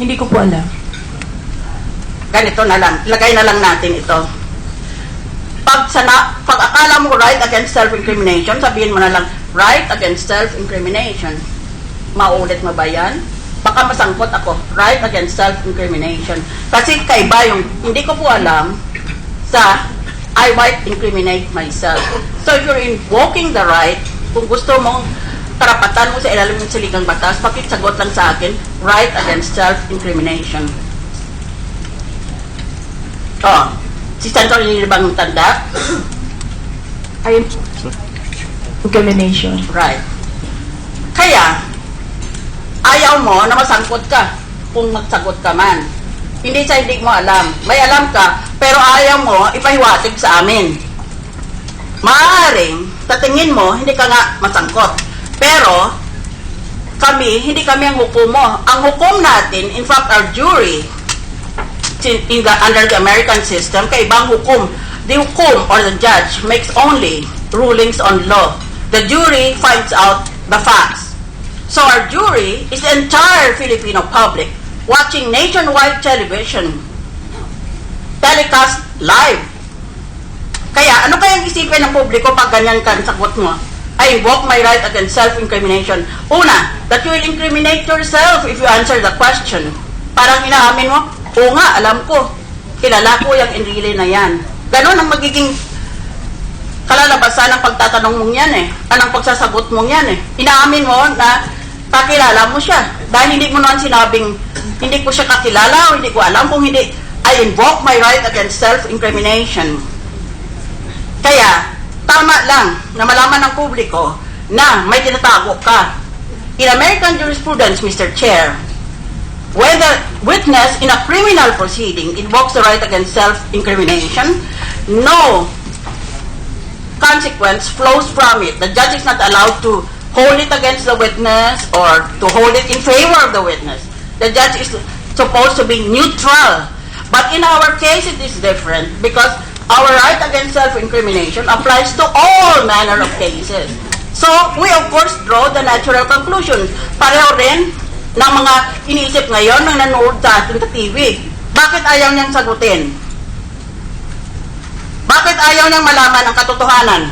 Hindi ko po alam. Ganito na lang, ilagay na lang natin ito. Pag akala mo right against self-incrimination, sabihin mo na lang, right against self-incrimination. Maulit mo ba yan? Baka masangkot ako, right against self-incrimination. Kasi kaiba yung, hindi ko po alam sa I might incriminate myself. So if you're invoking the right, kung gusto mong karapatan mo sa ilalim ng saligang batas, pakisagot lang sa akin, right against self-incrimination. Oh, si Senator hindi bang tanda? Ayun po. Incrimination. Right. Kaya, ayaw mo na masangkot ka kung magsagot ka man. Hindi sa hindi mo alam. May alam ka, pero ayaw mo ipahiwatig sa amin. Maaaring, sa tingin mo, hindi ka nga masangkot. Pero, kami, hindi kami ang hukom mo. Ang hukom natin, in fact, our jury, under the American system, kaibang hukom. The hukom or the judge makes only rulings on law. The jury finds out the facts. So our jury is the entire Filipino public watching nationwide television telecast live. Kaya ano kayang isipin ng publiko pag ganyan ka ang sagot mo? I invoke my right against self-incrimination. Una, that you will incriminate yourself if you answer the question. Parang inaamin mo, oo nga, alam ko. Kilala ko yung Enrile na yan. Ganon ang magiging kalalabasan ng pagtatanong mong yan eh. Anong pagsasagot mong yan eh. Inaamin mo na kakilala mo siya. Dahil hindi mo naman sinabing, hindi ko siya kakilala o hindi ko alam kung hindi, I invoke my right against self-incrimination. Kaya, tama lang na malaman ng publiko na may tinatago ka. In American jurisprudence, Mr. Chair, when the witness in a criminal proceeding invokes the right against self-incrimination, no consequence flows from it. The judge is not allowed to hold it against the witness or to hold it in favor of the witness. The judge is supposed to be neutral. But in our case, it is different because our right against self-incrimination applies to all manner of cases. So, we of course draw the natural conclusion. Pareho rin ng mga iniisip ngayon ng nanood sa atin sa TV. Bakit ayaw niyang sagutin? Bakit ayaw niyang malaman ang katotohanan?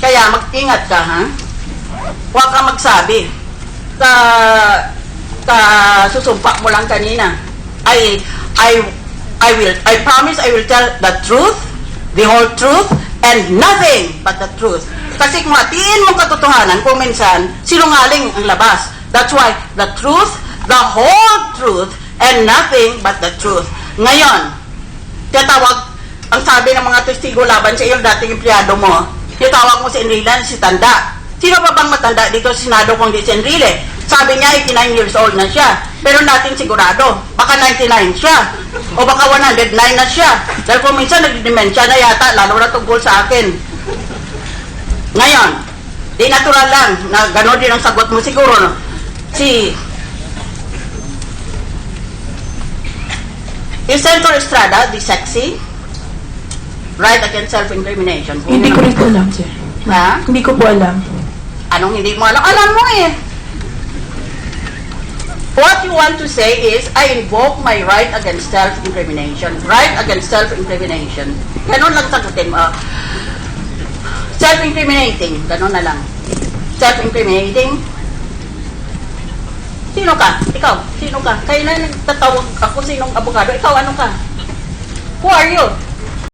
Kaya mag-ingat ka, ha? Huwag ka magsabi. Susumpa mo lang kanina. I promise I will tell the truth, the whole truth, and nothing but the truth. Kasi kung hatiin mong katotohanan, kung minsan, sinungaling ang labas. That's why the truth, the whole truth, and nothing but the truth. Ngayon, tinatawag, ang sabi ng mga testigo laban sa iyo, dating empleyado mo, tinatawag mo si Enrile, si Tanda. Sino pa bang matanda dito sa Senado kung di si Enrile? Sabi niya, 89 years old na siya. Pero natin sigurado, baka 99 siya. O baka 109 na siya. Dahil kung minsan nagdimensya na yata, lalo na tungkol sa akin. Ngayon, di natural lang na gano'n din ang sagot mo siguro. No? Is Senator Estrada, the sexy, right against self-incrimination? Hindi ko rin po alam, sir. Ha? Hindi ko po alam. Anong hindi mo alam? Alam mo eh. What you want to say is, I invoke my right against self-incrimination. Right against self-incrimination. Ganon lang sagutin mo. Self-incriminating. Ganon na lang. Self-incriminating. Sino ka? Ikaw? Sino ka? Kaya na nagtatawag ako sinong abogado. Ikaw ano ka? Who are you?